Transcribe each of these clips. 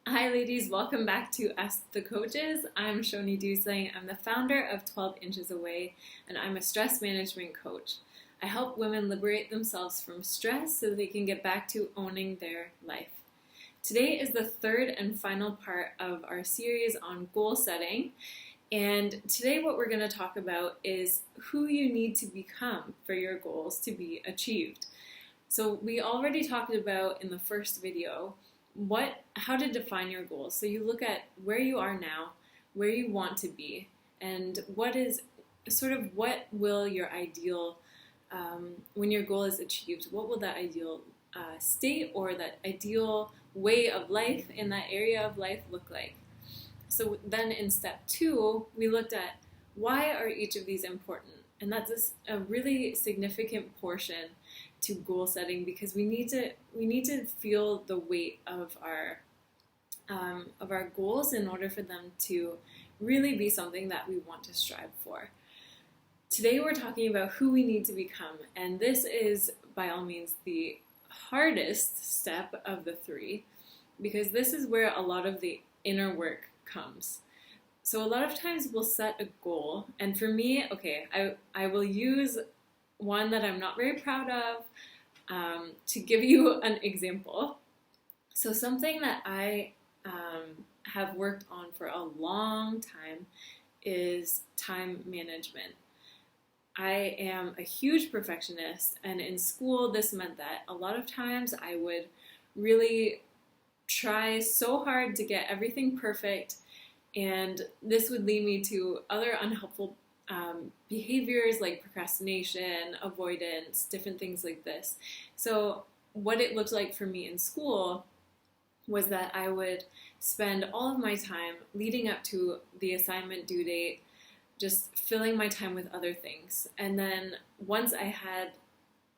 Hi ladies, welcome back to Ask the Coaches. I'm Shoni Dusling. I'm the founder of 12 Inches Away, and I'm a stress management coach. I help women liberate themselves from stress so they can get back to owning their life. Today is the third and final part of our series on goal setting. And today what we're going to talk about is who you need to become for your goals to be achieved. So we already talked about in the first video how to define your goals. So you look at where you are now, where you want to be, and what will your ideal, when your goal is achieved, what will that ideal state or that ideal way of life in that area of life look like? So then in step 2, we looked at why are each of these important? And that's a really significant portion to goal setting because we need to feel the weight of our goals in order for them to really be something that we want to strive for. Today we're talking about who we need to become, and this is by all means the hardest step of the 3 because this is where a lot of the inner work comes. So a lot of times we'll set a goal, and for me, I will use one that I'm not very proud of to give you an example. So something that I have worked on for a long time is time management. I am a huge perfectionist, and in school this meant that a lot of times I would really try so hard to get everything perfect, and this would lead me to other unhelpful behaviors like procrastination, avoidance, different things like this. So what it looked like for me in school was that I would spend all of my time leading up to the assignment due date just filling my time with other things. And then once I had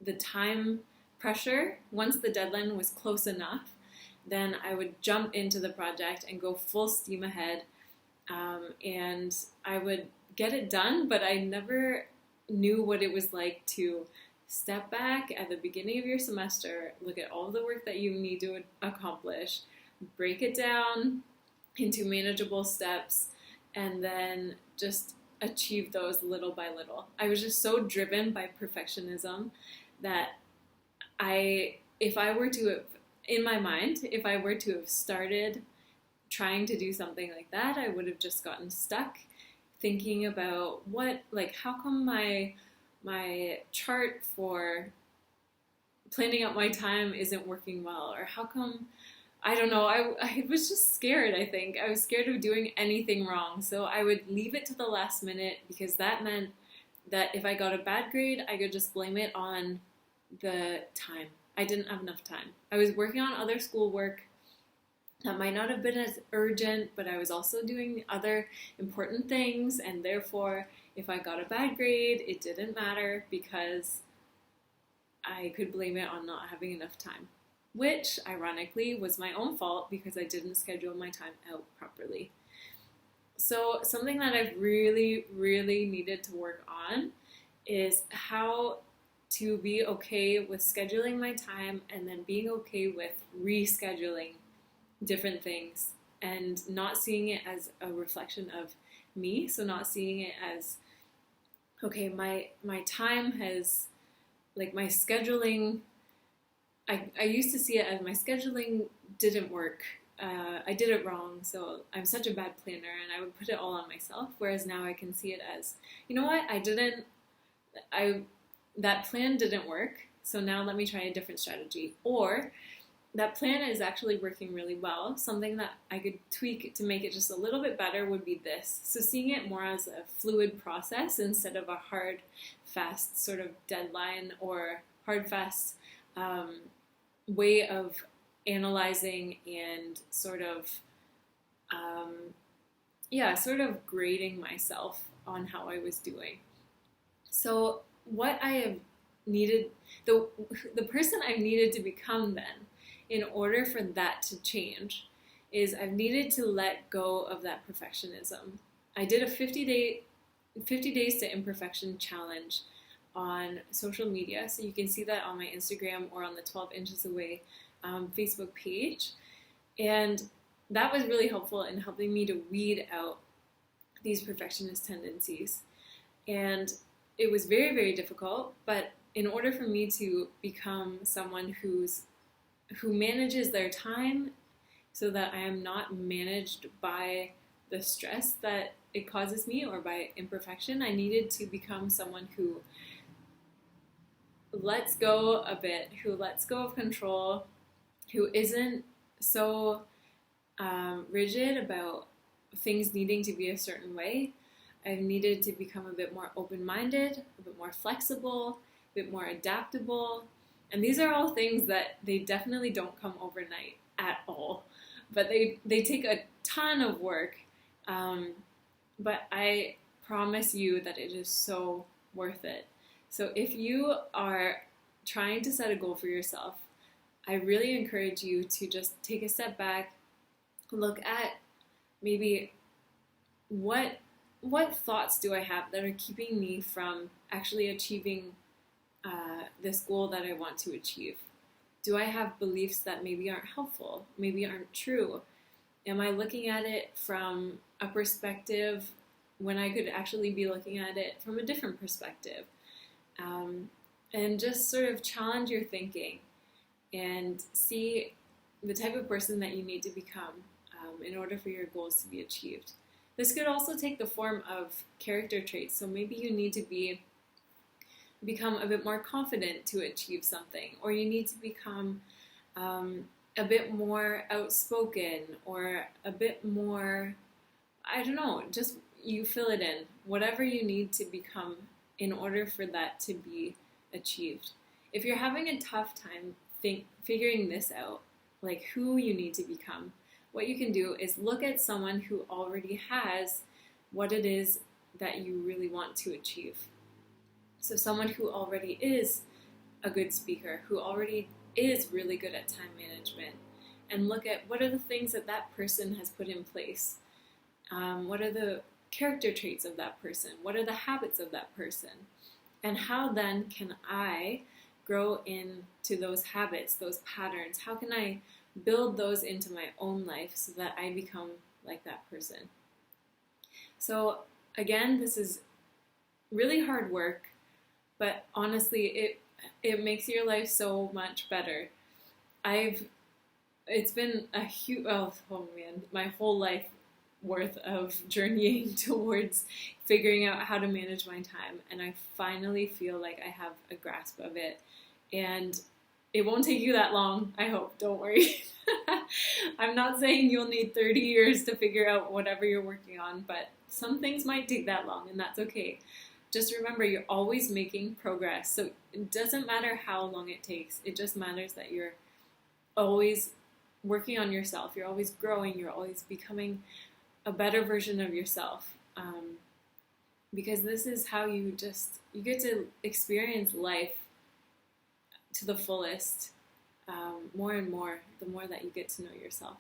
the time pressure, once the deadline was close enough, then I would jump into the project and go full steam ahead. And I would get it done, but I never knew what it was like to step back at the beginning of your semester, look at all the work that you need to accomplish, break it down into manageable steps, and then just achieve those little by little. I was just so driven by perfectionism that if I were to have started trying to do something like that, I would have just gotten stuck thinking about how come my chart for planning out my time isn't working well, or how come, I don't know, I was just scared. I think I was scared of doing anything wrong, so I would leave it to the last minute because that meant that if I got a bad grade, I could just blame it on the time. I didn't have enough time. I was working on other schoolwork that might not have been as urgent, but I was also doing other important things, and therefore, if I got a bad grade, it didn't matter because I could blame it on not having enough time, which, ironically, was my own fault because I didn't schedule my time out properly. So something that I've really, really needed to work on is how to be okay with scheduling my time and then being okay with rescheduling different things and not seeing it as a reflection of me. So not seeing it as, okay, my time has, like my scheduling, I used to see it as my scheduling didn't work. I did it wrong, so I'm such a bad planner, and I would put it all on myself, whereas now I can see it as, you know what, that plan didn't work, so now let me try a different strategy. Or that plan is actually working really well. Something that I could tweak to make it just a little bit better would be this. So seeing it more as a fluid process instead of a hard, fast sort of deadline or hard, fast way of analyzing and sort of grading myself on how I was doing. So what I have needed, the person I've needed to become then, in order for that to change, is I've needed to let go of that perfectionism. I did a 50 days to imperfection challenge on social media, so you can see that on my Instagram or on the 12 Inches Away Facebook page. And that was really helpful in helping me to weed out these perfectionist tendencies. And it was very, very difficult, but in order for me to become someone who manages their time so that I am not managed by the stress that it causes me or by imperfection, I needed to become someone who lets go a bit, who lets go of control, who isn't so rigid about things needing to be a certain way. I've needed to become a bit more open-minded, a bit more flexible, a bit more adaptable. And these are all things that they definitely don't come overnight at all. But they take a ton of work. But I promise you that it is so worth it. So if you are trying to set a goal for yourself, I really encourage you to just take a step back, look at maybe what thoughts do I have that are keeping me from actually achieving this goal that I want to achieve? Do I have beliefs that maybe aren't helpful, maybe aren't true? Am I looking at it from a perspective when I could actually be looking at it from a different perspective? And just sort of challenge your thinking and see the type of person that you need to become in order for your goals to be achieved. This could also take the form of character traits. So maybe you need to become a bit more confident to achieve something, or you need to become a bit more outspoken, or a bit more, I don't know, just you fill it in. Whatever you need to become in order for that to be achieved. If you're having a tough time figuring this out, like who you need to become, what you can do is look at someone who already has what it is that you really want to achieve. So someone who already is a good speaker, who already is really good at time management, and look at what are the things that that person has put in place. What are the character traits of that person? What are the habits of that person? And how then can I grow into those habits, those patterns? How can I build those into my own life so that I become like that person? So again, this is really hard work, but honestly, it makes your life so much better. It's been a huge, oh man, my whole life worth of journeying towards figuring out how to manage my time, and I finally feel like I have a grasp of it. And it won't take you that long, I hope, don't worry. I'm not saying you'll need 30 years to figure out whatever you're working on, but some things might take that long, and that's okay. Just remember, you're always making progress. So it doesn't matter how long it takes. It just matters that you're always working on yourself. You're always growing. You're always becoming a better version of yourself. Because this is how you get to experience life to the fullest, more and more, the more that you get to know yourself.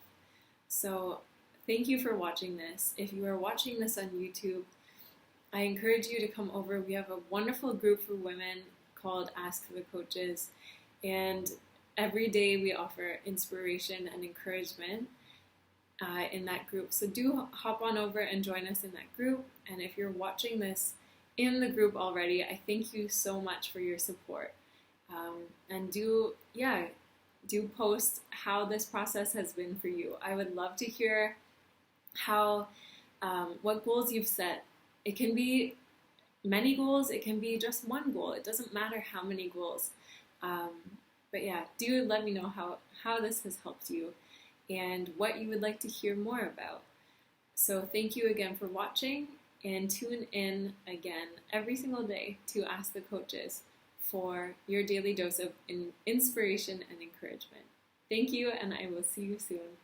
So thank you for watching this. If you are watching this on YouTube, I encourage you to come over. We have a wonderful group for women called Ask the Coaches, and every day we offer inspiration and encouragement in that group. So do hop on over and join us in that group. And if you're watching this in the group already, I thank you so much for your support. And do post how this process has been for you. I would love to hear what goals you've set. It can be many goals, it can be just one goal. It doesn't matter how many goals. But yeah, do let me know how this has helped you and what you would like to hear more about. So thank you again for watching, and tune in again every single day to Ask the Coaches for your daily dose of inspiration and encouragement. Thank you, and I will see you soon.